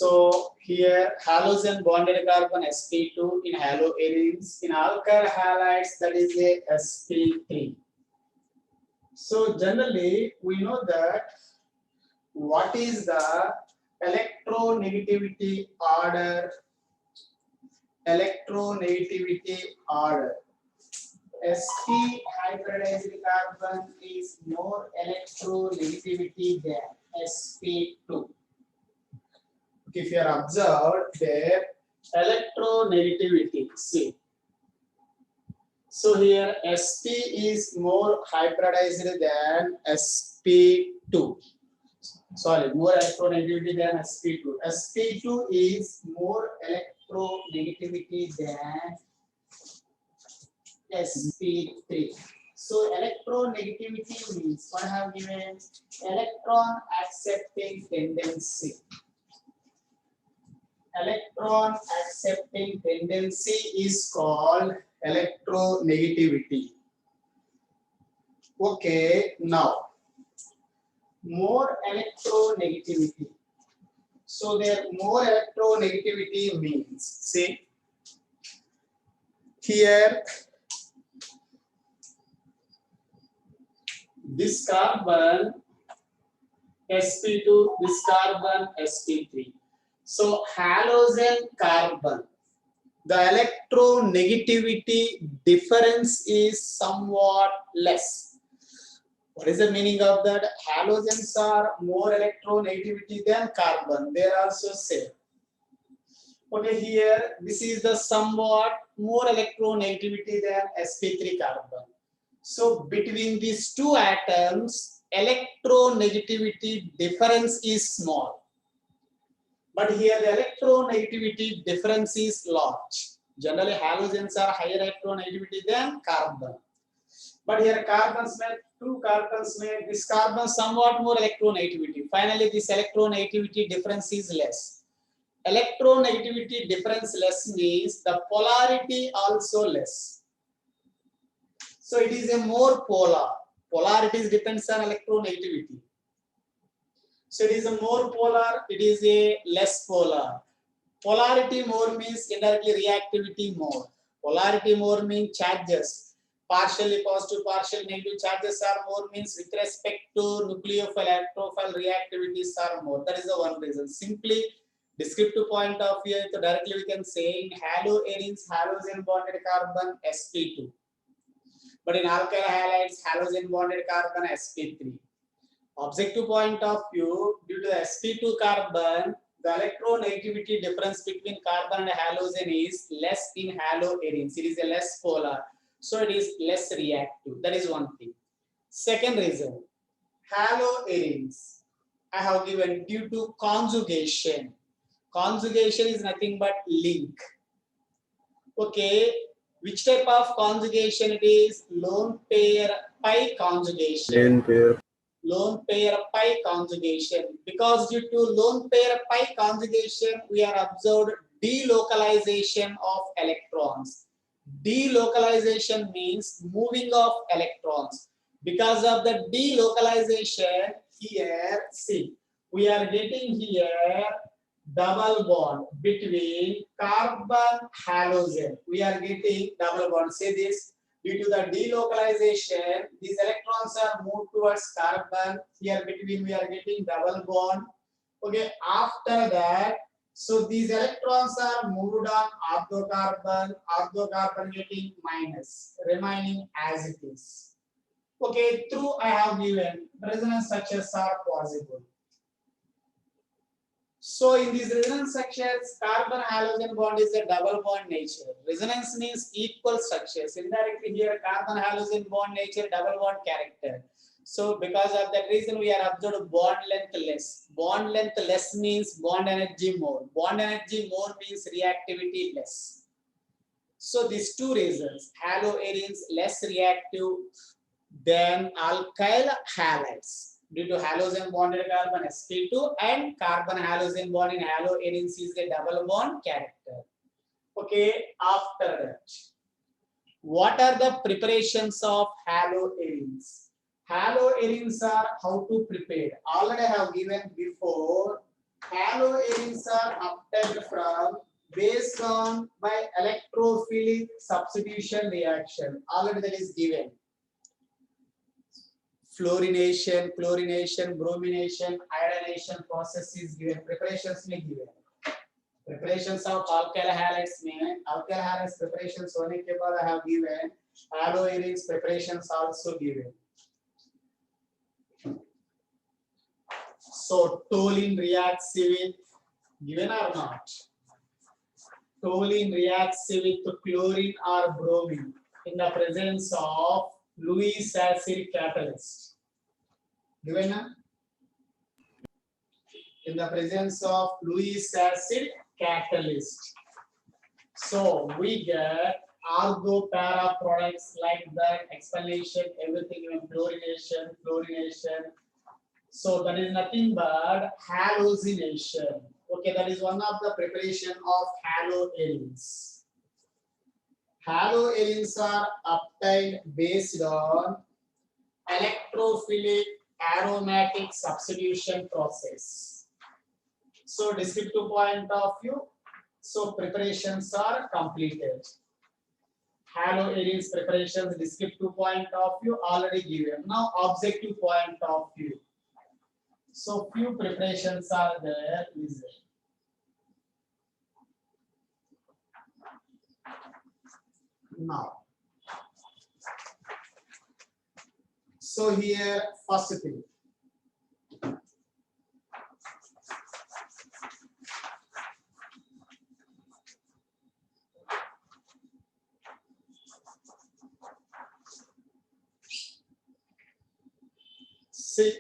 So here halogen bonded carbon sp2 in haloarenes, in alkyl halides that is a sp3. So generally we know that what is the electronegativity order? Sp hybridized carbon is more electronegativity than sp2. If you are observed their electronegativity, see. So here Sp is more hybridized than sp2. Sorry, more electronegativity than sp2. sp2 is more electronegativity than sp3. So electronegativity means what I have given? Electron accepting tendency. Electron accepting tendency is called electronegativity. Okay, now more electronegativity. So their more electronegativity means, see here this carbon sp2, this carbon sp3. So halogen carbon, the electronegativity difference is somewhat less. What is the meaning of that? Halogens are more electronegativity than carbon. They are also same. Okay, here this is the somewhat more electronegativity than sp3 carbon. So between these two atoms, electronegativity difference is small. But here the electronegativity difference is large. Generally, halogens are higher electronegativity than carbon. But here carbons may, two carbons may, this carbon somewhat more electronegativity. Finally, this electronegativity difference is less. Electronegativity difference less means the polarity also less. So it is a more polar. Polarities depends on electronegativity. So it is a more polar, it is a less polar. Polarity more means indirectly reactivity more. Polarity more means charges. Partially positive, partially negative charges are more means with respect to nucleophile, electrophile reactivities are more. That is the one reason. Simply descriptive point of view, so directly we can say in haloarenes, halogen bonded carbon sp2. But in alkyl halides, halogen bonded carbon sp3. Objective point of view, due to the sp2 carbon, the electronegativity difference between carbon and halogen is less in haloarenes. It is a less polar, so it is less reactive. That is one thing. Second reason, haloarenes I have given due to conjugation. Conjugation is nothing but link. Okay, which type of conjugation it is? Lone pair pi conjugation. Lone pair pi conjugation. Because due to lone pair pi conjugation, we are observed delocalization of electrons. Delocalization means moving of electrons. Because of the delocalization, here, see, we are getting here double bond between carbon halogen. We are getting double bond. Say this. Due to the delocalization, these electrons are moved towards carbon. Here between we are getting double bond. Okay, after that, so these electrons are moved on orthocarbon getting minus, remaining as it is. Okay, through I have given resonance structures are possible. So in these resonance structures, carbon halogen bond is a double bond nature. Resonance means equal structures. Indirectly here, carbon halogen bond nature, double bond character. So because of that reason, we are observed bond length less. Bond length less means bond energy more. Bond energy more means reactivity less. So these two reasons, haloarenes less reactive than alkyl halides. Due to halogen bonded carbon sp2 and carbon halogen bond in haloarenes is a double bond character. Okay, after that, what are the preparations of haloarenes? Haloarenes are how to prepare. Already I have given before haloarenes are obtained from based on by electrophilic substitution reaction. Already that is given. Fluorination, chlorination, bromination, iodination process is given. Preparations may given. Preparations of alkyl halides में alkyl halides preparations होने के बाद I have given haloarenes preparations also given. So toluene reacts with given or not? Toluene reacts with chlorine or bromine in the presence of Lewis acid catalyst. Given in the presence of Lewis acid catalyst. So we get argo para products like that, explanation, everything, even chlorination. So that is nothing but halogenation. Okay, that is one of the preparation of haloarenes. Haloarenes are obtained based on electrophilic aromatic substitution process. So descriptive point of view, so preparations are completed. Haloarenes preparations, descriptive point of view already given. Now objective point of view. So few preparations are there. Listen. Now, so here first thing. See,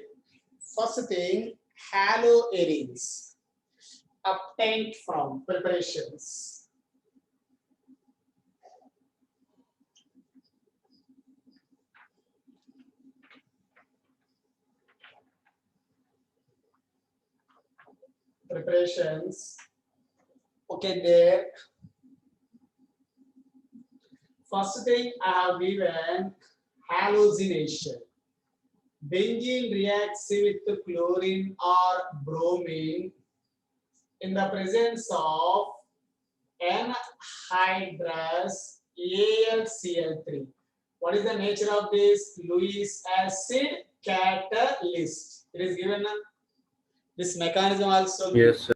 first thing, haloarenes obtained from preparations. Preparations. Okay, there. First thing I have given halogenation. Benzene reacts with chlorine or bromine in the presence of anhydrous AlCl3. What is the nature of this? Lewis acid catalyst. It is given this mechanism also. Yes, sir.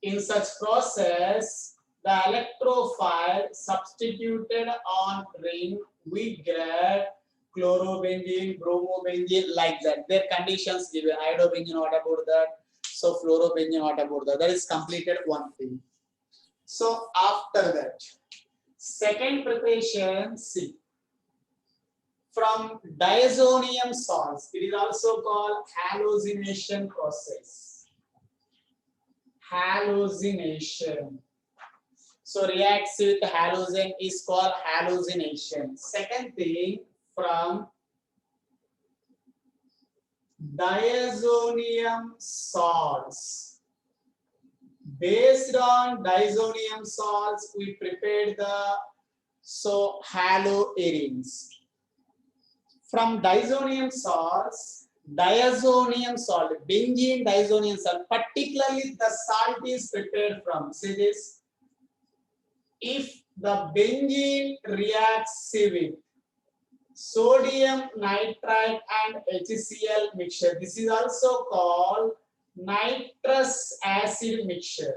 In such process, the electrophile substituted on ring, we get chlorobenzene, bromobenzene, like that. Their conditions given. Iodobenzene, what about that? So fluorobenzene, what about that? That is completed one thing. So after that, second preparation, see. From diazonium salts, it is also called halogenation process. Halogenation. So reacts with halogen is called halogenation. Second thing, from diazonium salts. Based on diazonium salts, we prepared the haloarenes. From diazonium salts, diazonium salt, benzene diazonium salt, particularly the salt is prepared from, see this, if the benzene reacts with sodium nitrite and HCl mixture, this is also called nitrous acid mixture.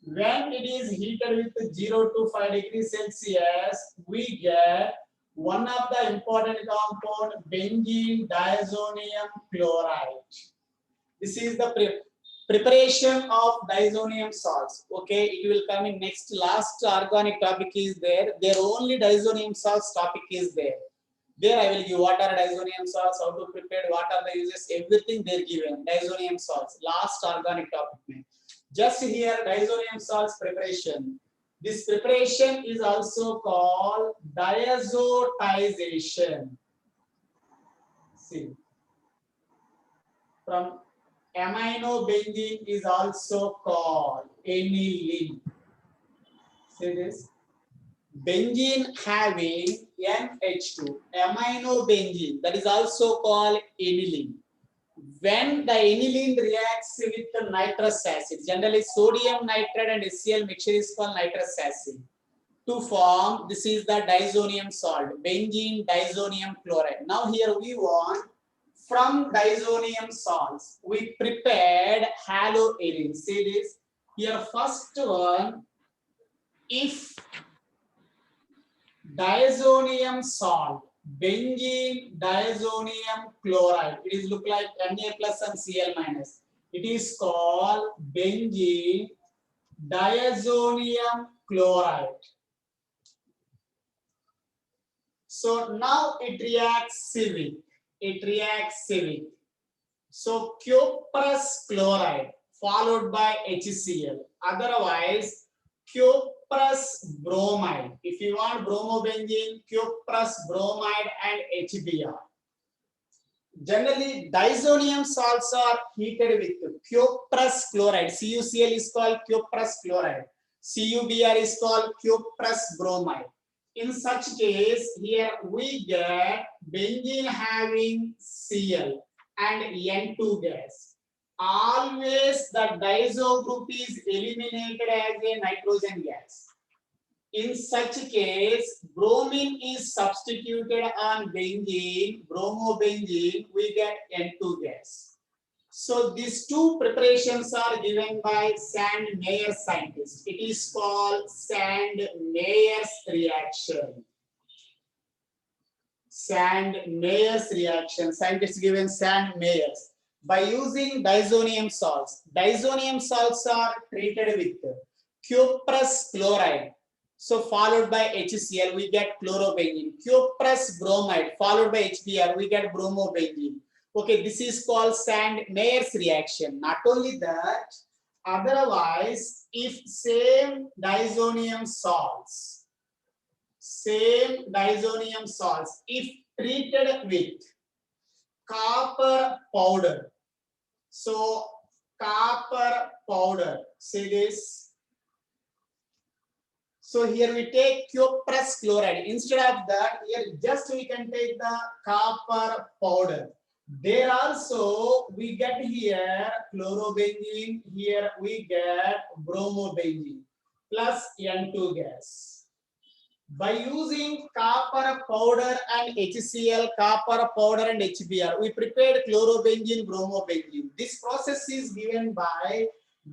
When it is heated with 0 to 5 degrees Celsius, we get one of the important compound, benzene diazonium chloride. This is the preparation of diazonium salts. Okay, it will come in next. Last organic topic is there. There only diazonium salts topic is there. There I will give what are diazonium salts, how to prepare, what are the uses, everything there given. Diazonium salts. Last organic topic. Just here diazonium salts preparation. This preparation is also called diazotization. See, from aminobenzene is also called aniline. See this? Benzene having NH2, aminobenzene, that is also called aniline. when the aniline reacts with the nitrous acid, generally sodium nitrate and HCl mixture is called nitrous acid. To form, this is the disonium salt, benzene disonium chloride. Now here we want, from disonium salts, we prepared haloarine. See this? Here first one, if disonium salt, benzene disonium chloride, it is look like Na plus and Cl minus. It is called benzene disonium chloride. So now it reacts civic. It reacts civic. So cuprous chloride followed by HCl. Otherwise, cuprous bromide. If you want bromobenzene, cuprous bromide and HBr. Generally, disonium salts are heated with cuprous chloride. CuCl is called cuprous chloride. CuBr is called cuprous bromide. In such case, here we get benzene having Cl and N2 gas. Always the diazo group is eliminated as a nitrogen gas. In such case, bromine is substituted on benzene, bromobenzene, we get N2 gas. So these two preparations are given by Sand-Meyer scientists. It is called Sand-Meyer's reaction. Sand-Meyer's reaction. Scientists given Sand-Meyer's. By using disonium salts. Disonium salts are treated with cuprous chloride. So followed by HCl, we get chlorobenzene. Cuprous bromide followed by HBr, we get bromobenzene. Okay, this is called Sand-Meyer's reaction. Not only that, otherwise, if same disonium salts, if treated with copper powder, so copper powder, see this. So here we take cuprous chloride. Instead of that, here just we can take the copper powder. There also we get here chlorobenzene, here we get bromobenzene plus N2 gas. By using copper powder and HCl, copper powder and HBr, we prepared chlorobenzene, bromobenzene. This process is given by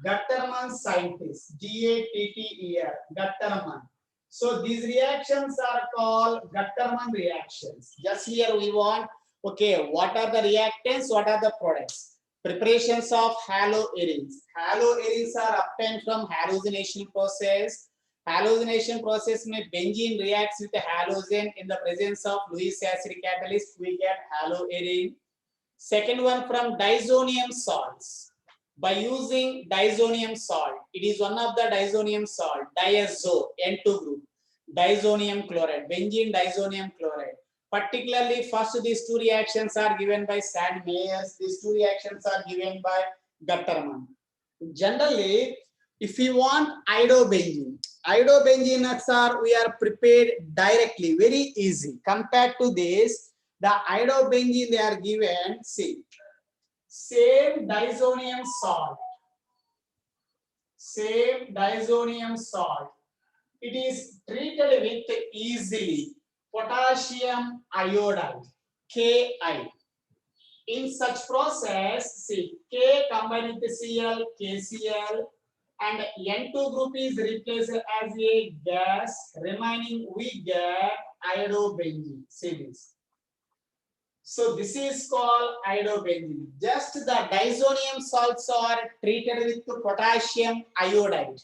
Gattermann scientists, G-A-T-T-E-R, Gattermann. So these reactions are called Gattermann reactions. Just here we want, okay, what are the reactants, what are the products? Preparations of haloarenes. Haloarenes are obtained from halogenation process. Halogenation process में benzene reacts with halogen in the presence of Lewis acid catalyst, we get haloarene. Second one from disonium salts. By using disonium salt, it is one of the disonium salt, diazo, N2 group, disonium chloride, benzene disonium chloride. Particularly, first these two reactions are given by Sand-Meyer's, these two reactions are given by Gattermann. Generally, if you want iodobenzene are we are prepared directly, very easy. Compared to this, the iodobenzene they are given, see, same disonium salt, it is treated with easily potassium iodide, Ki. In such process, see, K combined with Cl, KCl, and N2 group is replaced as a gas, remaining we get iodobenzene. See this. So this is called iodobenzene. Just the disonium salts are treated with potassium iodide.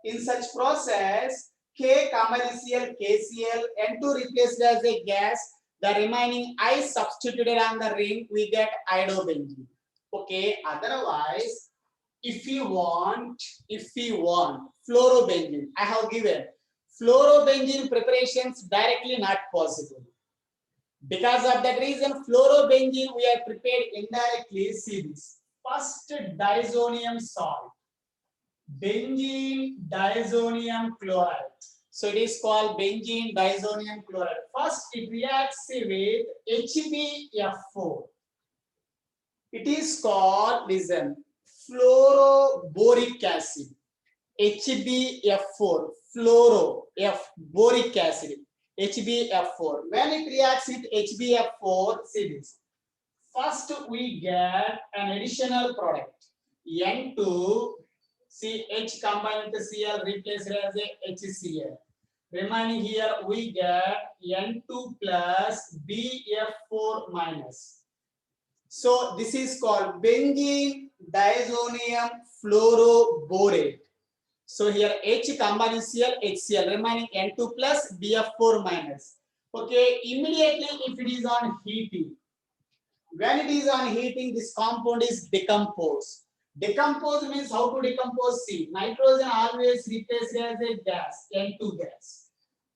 In such process, K commercial KCl, N2 replaced as a gas, the remaining I substituted on the ring, we get iodobenzene. Okay, otherwise, if we want fluorobenzene, I have given fluorobenzene preparations directly not possible. Because of that reason, fluorobenzene we are prepared indirectly. See this. First disonium salt, benzene disonium chloride. So it is called benzene disonium chloride. First it reacts with HbF4. It is called, listen, fluoroboric acid. HbF4, fluoro, F, boric acid, HbF4. When it reacts with HbF4, see this. First, we get an additional product, N2, see H combined with Cl replaced as a HCl. Remaining here, we get N2 plus BF4 minus. So this is called benzene diazonium fluoroborate. So here H combined Cl, HCl, remaining N2 plus BF4 minus. Okay, immediately if it is on heating, when it is on heating, this compound is decomposed. Decompose means how to decompose? See, nitrogen always replaced as a gas, N2 gas.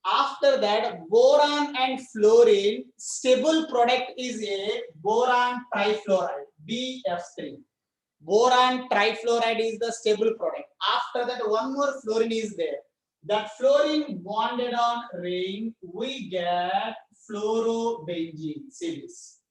After that, boron and fluorine, stable product is a boron trifluoride, BF3. Boron trifluoride is the stable product. After that, one more fluorine is there. That fluorine bonded on ring, we get fluorobenzene. See this.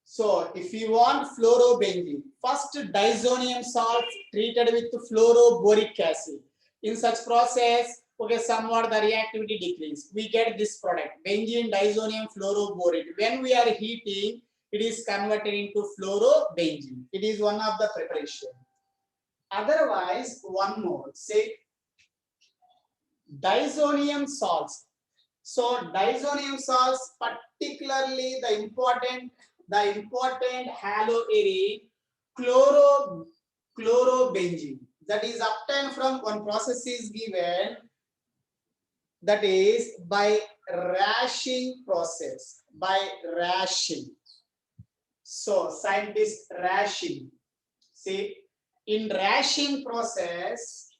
So, if you want fluorobenzene, first diazonium salt treated with fluoroboric acid. In such process, okay, somewhat the reactivity decrease. We get this product, benzene diazonium fluoroborate. When we are heating, it is converted into fluorobenzene. It is one of the preparation. Otherwise, one more, say diazonium salts. So diazonium salts, particularly the important haloarine chlorobenzene, that is obtained from one process is given, that is by rashing process, by rashing. So scientists rashing, see, in rashing process,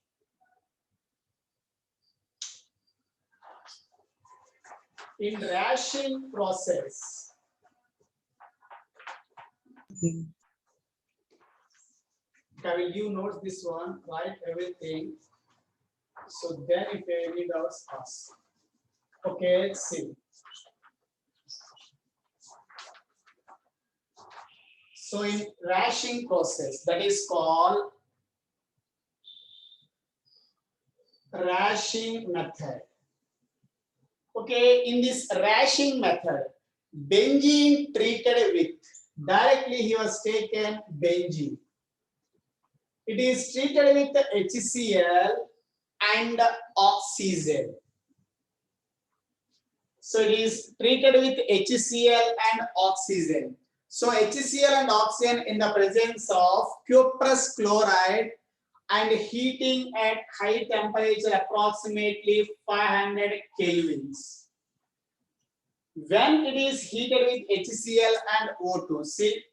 I will give notes this one, write everything. So then if you need us, ask. Okay, see. So in rashing process, that is called rashing method. Okay, in this rashing method, benzene treated with, directly he was taken benzene. It is treated with HCl and oxygen. So it is treated with HCl and oxygen. So HCl and oxygen in the presence of cuprous chloride and heating at high temperature, approximately 500 kelvins. When it is heated with HCl and O2, see,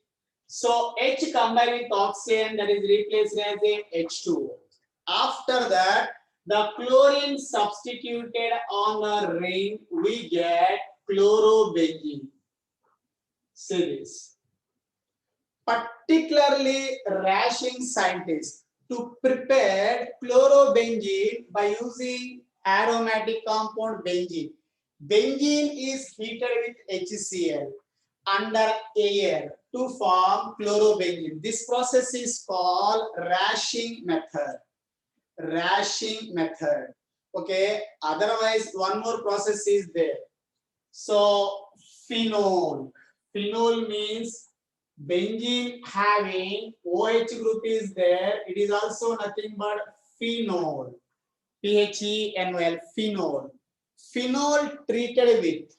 so H combined with oxygen, that is replaced as a H2O. After that, the chlorine substituted on the ring, we get chlorobenzene. See this. Particularly rashing scientists to prepare chlorobenzene by using aromatic compound benzene. Benzene is heated with HCl under air to form chlorobenzene. This process is called rashing method. Rashing method. Okay. Otherwise, one more process is there. So phenol. Phenol means benzene having OH group is there. It is also nothing but phenol. PHENOL. Phenol. Phenol treated with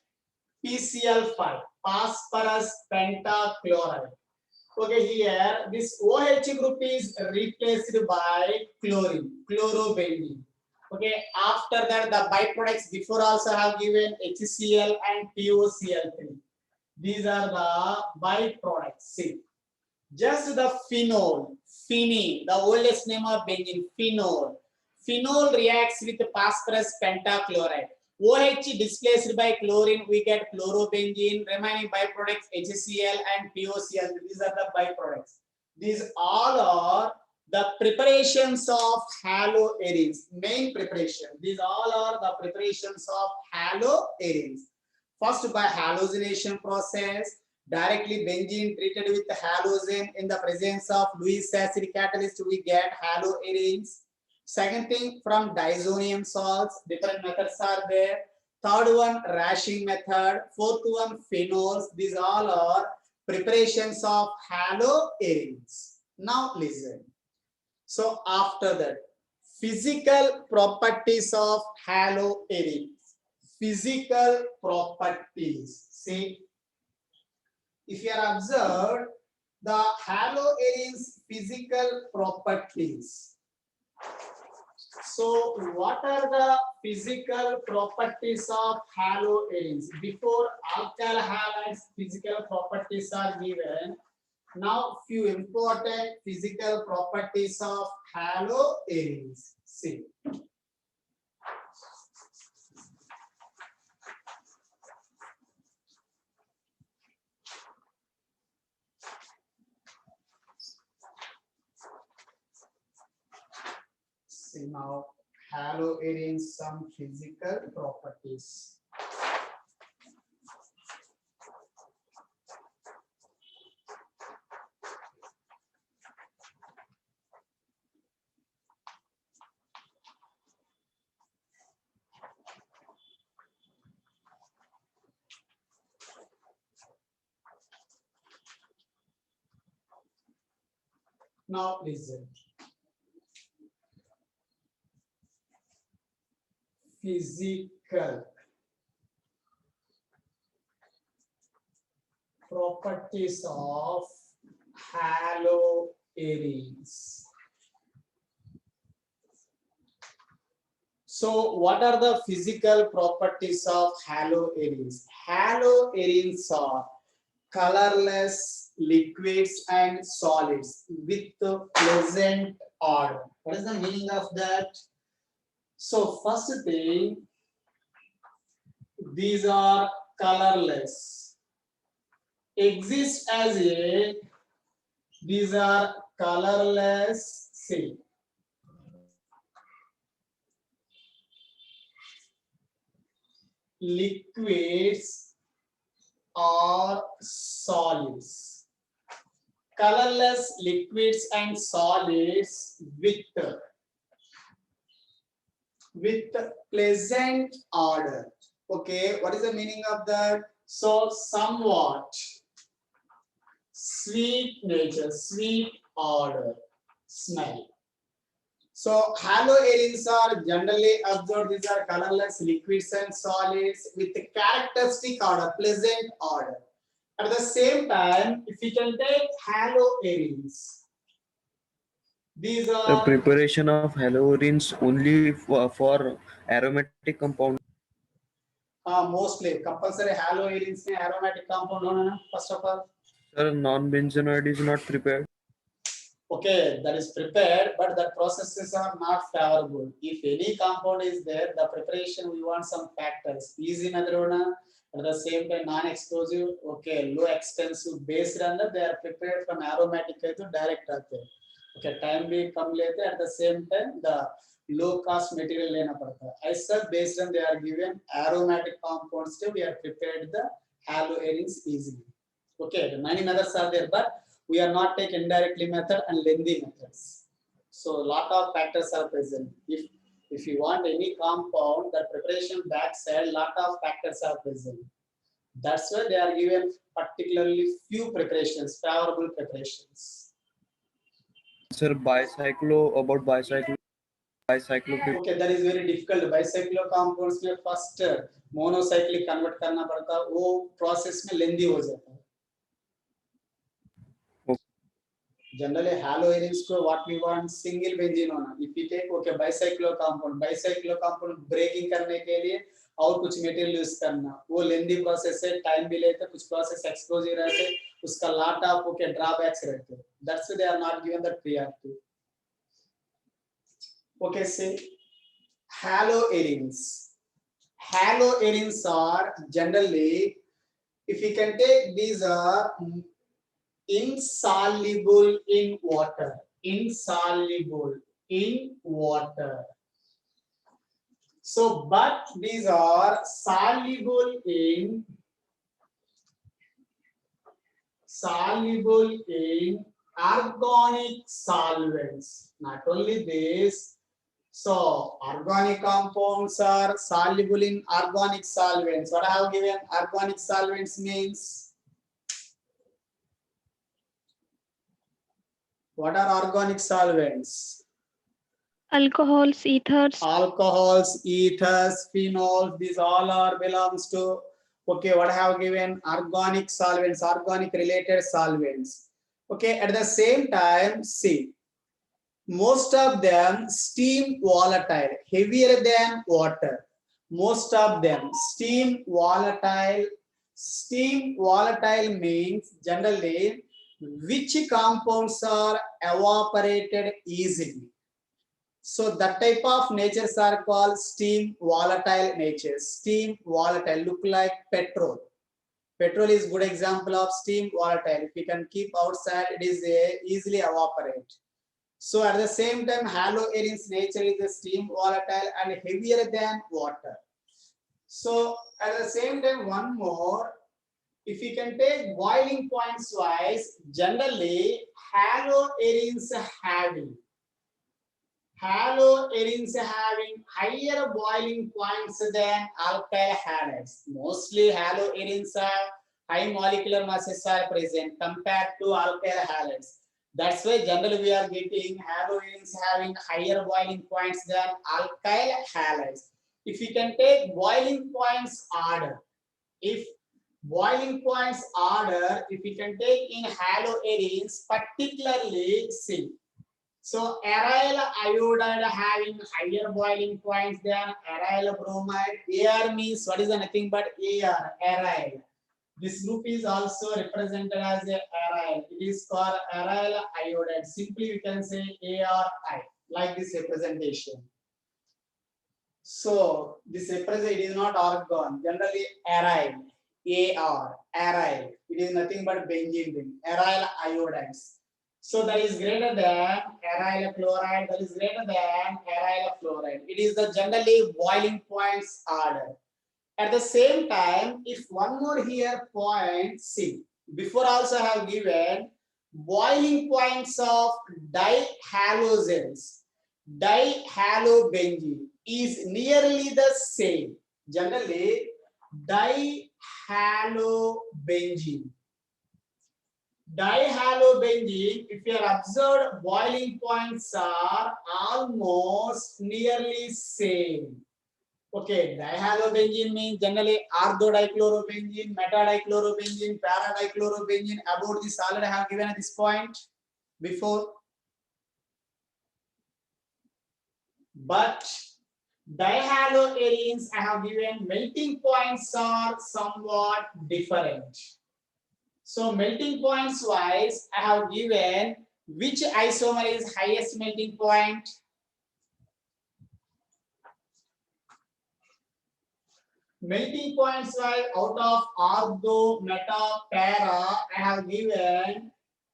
PCl5, phosphorus pentachloride. Okay, here this OH group is replaced by chlorine, chlorobenzene. Okay, after that the byproducts before also have given HCl and POCl3. These are the byproducts. See, just the phenol, phene, the oldest name of benzene, phenol. Phenol reacts with phosphorus pentachloride. OH displaced by chlorine, we get chlorobenzene. Remaining byproducts HCl and POCl. These are the byproducts. These all are the preparations of haloarenes. Main preparation. These all are the preparations of haloarenes. First by halogenation process, Directly benzene treated with halogen in the presence of Lewis acid catalyst, we get haloarenes. Second thing, from diazonium salts, different methods are there. Third one, rashing method. Fourth one, phenols. These all are preparations of haloarenes. Now listen. So after that, physical properties of haloarenes. Physical properties. See, if you are observed the haloarenes physical properties. So what are the physical properties of haloarenes? Before alkyl halides physical properties are given. Now few important physical properties of haloarenes. See. See now haloarenes some physical properties. Now listen. Physical properties of haloarenes. So what are the physical properties of haloarenes? Haloarenes are colorless liquids and solids with pleasant odor. What is the meaning of that? So first thing, these are colorless. Exist as a, these are colorless, see. Liquids or solids. Colorless liquids and solids with pleasant odor. Okay, what is the meaning of that? So somewhat sweet nature, sweet odor, smell. So haloarenes are generally observed. These are colorless liquids and solids with a characteristic odor, pleasant odor. At the same time, if we can take haloarenes, these The are preparation of haloarenes only for aromatic compound. mostly compulsory haloarenes में aromatic compound होना ना first of all. Sir, non-benzenoid is not prepared. Okay, that is prepared, but the processes are not favorable. If any compound is there, the preparation we want some factors. Easy method at the same time non-explosive, okay, low extensive based on that they are prepared from aromatic to direct आते हैं. Okay, time भी कम लेते हैं, at the same time the low cost material लेना पड़ता है. ऐसा based on they are given aromatic compounds to we are prepared the haloarenes easily. Okay, many methods are there, but we are not take indirectly method and lengthy methods. So lot of factors are present. If you want any compound, the preparation backside, lot of factors are present. That's why they are given particularly few preparations, favorable preparations. Sir, bicyclo. Okay, that is very difficult. Bicyclo compounds में first monocyclic convert करना पड़ता है, वो process में lengthy हो जाता है. Generally haloarenes को what we want single benzene होना. If we take okay bicyclo compound breaking करने के लिए और कुछ material use करना, वो lengthy process है, time भी लेते, कुछ process explosive रहते, उसका lot of okay drawbacks रहते. That's why they are not given that priority. Okay, say haloarenes. Haloarenes are generally, if we can take, these are insoluble in water. Insoluble in water. So, but these are soluble in soluble in organic solvents. Not only this, so organic compounds are soluble in organic solvents. What I have given organic solvents means? What are organic solvents? Alcohols, ethers. Alcohols, ethers, phenols, these all are belongs to, okay, what I have given organic solvents, organic related solvents. Okay, at the same time, see, most of them steam volatile, heavier than water. Most of them steam volatile. Steam volatile means generally which compounds are evaporated easily. So that type of natures are called steam volatile natures. Steam volatile look like petrol. Petrol is good example of steam volatile. If you can keep outside, it is easily evaporate. So at the same time, haloarenes nature is a steam volatile and heavier than water. So at the same time, one more, if you can take boiling points wise, generally haloarenes having higher boiling points than alkyl halides. Mostly haloarenes have high molecular masses are present compared to alkyl halides. That's why generally we are getting haloarenes having higher boiling points than alkyl halides. If you can take boiling points order, if you can take in haloarenes, particularly see. So aryl iodide having higher boiling points than aryl bromide. Ar means what is nothing but Ar, aryl. This group is also represented as a aryl. It is called aryl iodide. Simply we can say ARI, like this representation. So this represent, it is not argon. Generally aryl, aryl. It is nothing but benzene ring. Aryl iodides. So that is greater than aryl chloride. That is greater than aryl fluoride. It is the generally boiling points order. At the same time, if one more here point, see, before also I have given boiling points of dihalogens, dihalobenzene is nearly the same. Generally, dihalobenzene. Dihalobenzene, if you have observed, boiling points are almost nearly same. Okay, dihalobenzene means generally orthodichlorobenzene, metadichlorobenzene, paradichlorobenzene. About this already I have given at this point before. But dihaloarenes I have given melting points are somewhat different. So melting points wise, I have given which isomer is highest melting point. Melting points wise, out of ortho, meta, para, I have given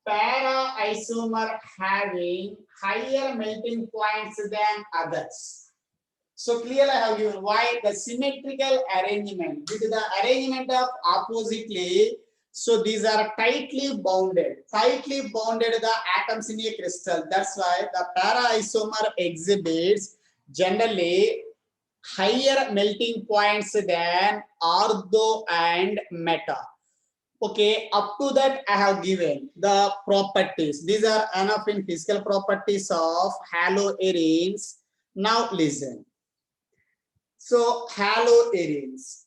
para isomer having higher melting points than others. So clearly I have given why the symmetrical arrangement. With the arrangement of oppositely, so these are tightly bounded the atoms in a crystal. That's why the para isomer exhibits generally higher melting points than ortho and meta. Okay, up to that I have given the properties. These are enough in physical properties of haloarenes. Now listen. So haloarenes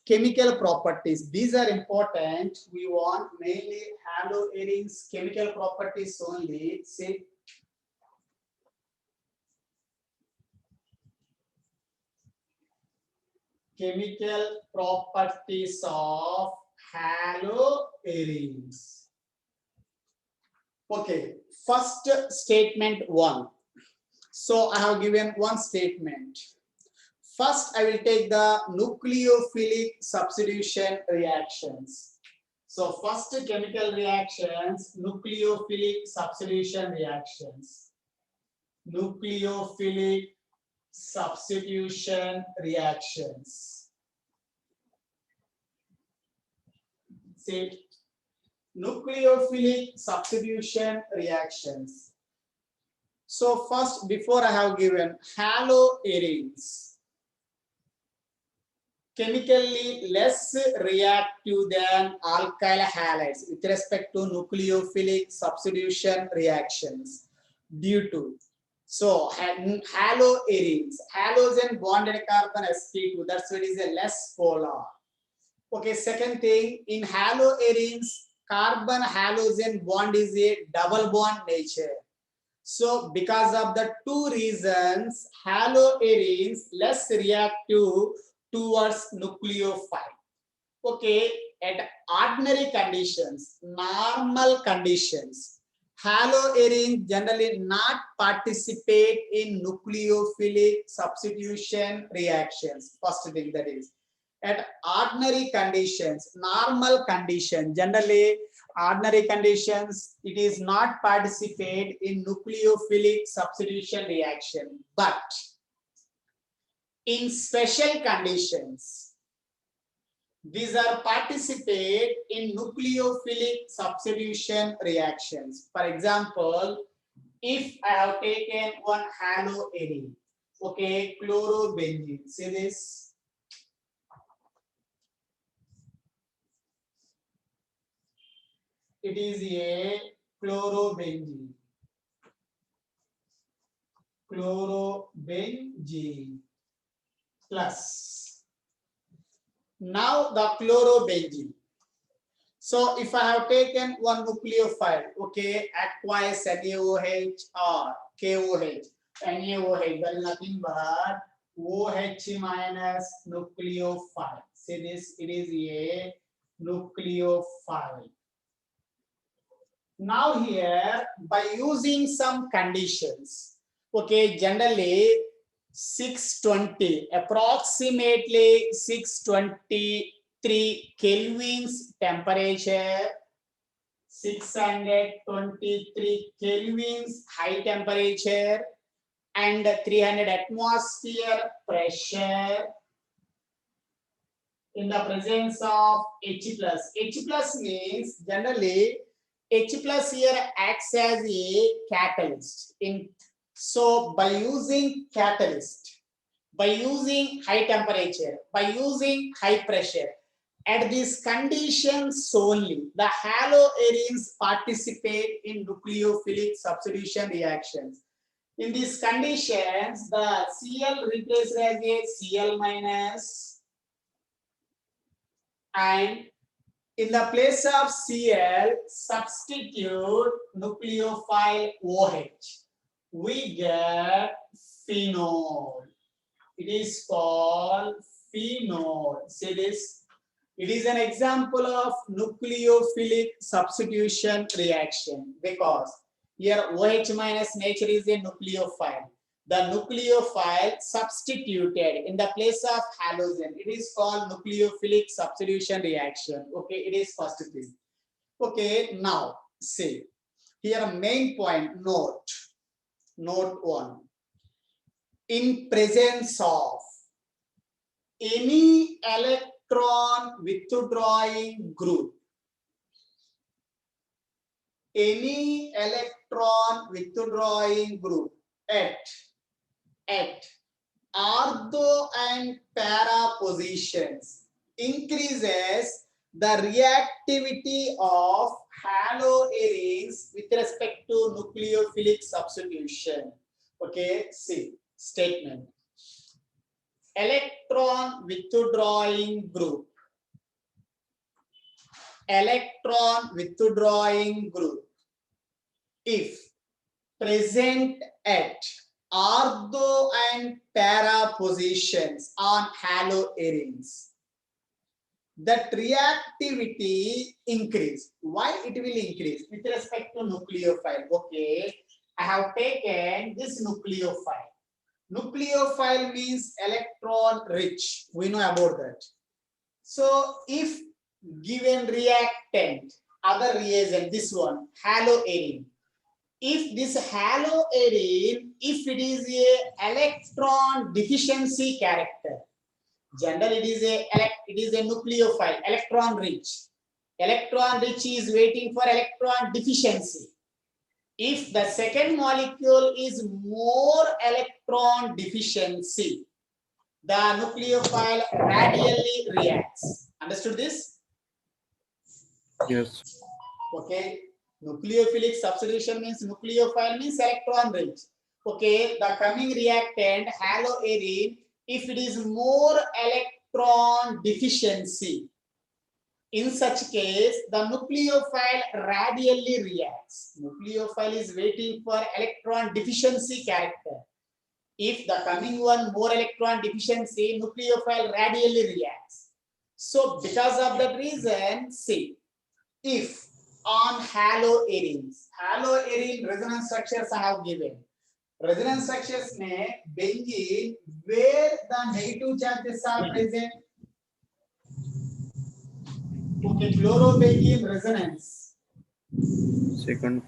chemical properties, these are important. We want mainly haloarenes chemical properties only. See, chemical properties of haloarenes. Okay, first statement one. So I have given one statement. First, I will take the nucleophilic substitution reactions. So first chemical reactions, nucleophilic substitution reactions. Nucleophilic substitution reactions. See, nucleophilic substitution reactions. So first, before I have given haloarenes, chemically less reactive than alkyl halides with respect to nucleophilic substitution reactions due to. So haloarenes, halogen bonded carbon sp2, that's why it is a less polar. Okay, second thing, in haloarenes, carbon halogen bond is a double bond nature. So because of the two reasons, haloarenes less reactive towards nucleophile. Okay, at ordinary conditions, normal conditions, haloarenes generally not participate in nucleophilic substitution reactions. First thing, that is, at ordinary conditions, normal condition, generally ordinary conditions, it is not participate in nucleophilic substitution reaction. But in special conditions, these are participate in nucleophilic substitution reactions. For example, if I have taken one haloarene, okay, chlorobenzene, see this? It is a chlorobenzene. Chlorobenzene plus. Now the chlorobenzene. So if I have taken one nucleophile, okay, aqueous NaOH or KOH, NaOH, that is nothing but OH minus nucleophile. See this, it is a nucleophile. Now here, by using some conditions, okay, generally 620, approximately 623 Kelvin's temperature, 623 Kelvin's high temperature, and 300 atmosphere pressure in the presence of H+. H+ means generally H+ here acts as a catalyst. So by using catalyst, by using high temperature, by using high pressure, at these conditions solely, the haloarenes participate in nucleophilic substitution reactions. In these conditions, the Cl replaced as a Cl minus, and in the place of Cl, substitute nucleophile OH. We get phenol. It is called phenol. See this? It is an example of nucleophilic substitution reaction because here OH minus nature is a nucleophile. The nucleophile substituted in the place of halogen. It is called nucleophilic substitution reaction. Okay, it is first thing. Okay, now see here main point, note 1. In presence of any electron withdrawing group, any electron withdrawing group at ortho and para positions increases the reactivity of haloarenes with respect to nucleophilic substitution. Okay, see statement. Electron withdrawing group. Electron withdrawing group, if present at ortho and para positions on haloarenes, that reactivity increase. Why it will increase? With respect to nucleophile. Okay, I have taken this nucleophile. Nucleophile means electron rich. We know about that. So if given reactant, other reagent, this one, haloarene. If this haloarene, if it is a electron deficiency character, generally it is a nucleophile, electron rich. electron rich is waiting for electron deficiency. If the second molecule is more electron deficiency, the nucleophile radially reacts. Understood this? Yes. Okay. Nucleophilic substitution means nucleophile means electron rich. Okay. The coming reactant haloarine, if it is more electron deficiency, in such case, the nucleophile radially reacts. Nucleophile is waiting for electron deficiency character. If the coming one more electron deficiency, nucleophile radially reacts. So because of that reason, see, if on haloarenes, haloarene resonance structures I have given. Resonance structures में benzene where the negative charges are present. Okay, chlorobenzene resonance. Second.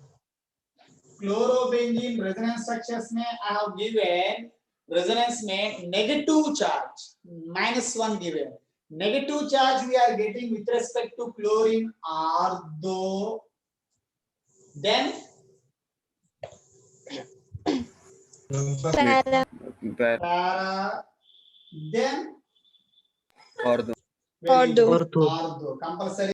Chlorobenzene resonance structures में I have given resonance में negative charge -1 given. Negative charge we are getting with respect to chlorine ortho. Then Para. para. Then Ortho. very good. Ortho. Ortho compulsory.